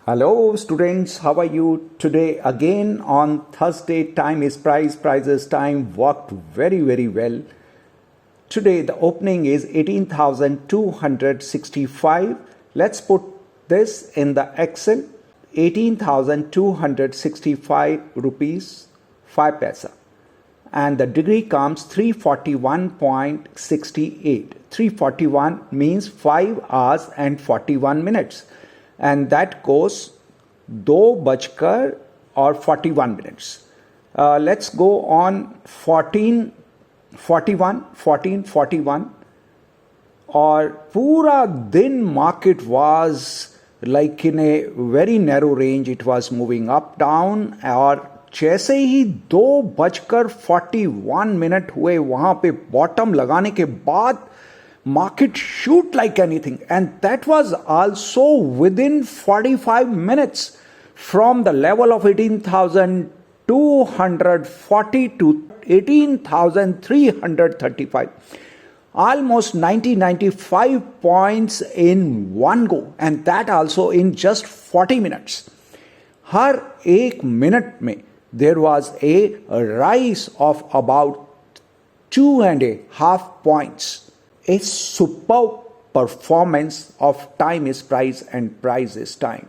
Hello students, how are you? Today again on Thursday, time is price, prices time worked very well. Today the opening is 18,265. Let's put this in the Excel. 18,265 rupees 5 paisa. And the degree comes 341.68. 341 means 5 hours and 41 minutes. And that goes 2:41. Let's go on 1441 और पूरा दिन market was like in a very narrow range. It was moving up down और जैसे ही 2:41 हुए वहां पे bottom लगाने के बाद market shoot like anything, and that was also within 45 minutes from the level of 18,240 to 18,335, almost 95 points in one go, and that also in just 40 minutes. हर एक minute में there was a rise of about 2.5 points. A superb performance of time is price and price is time.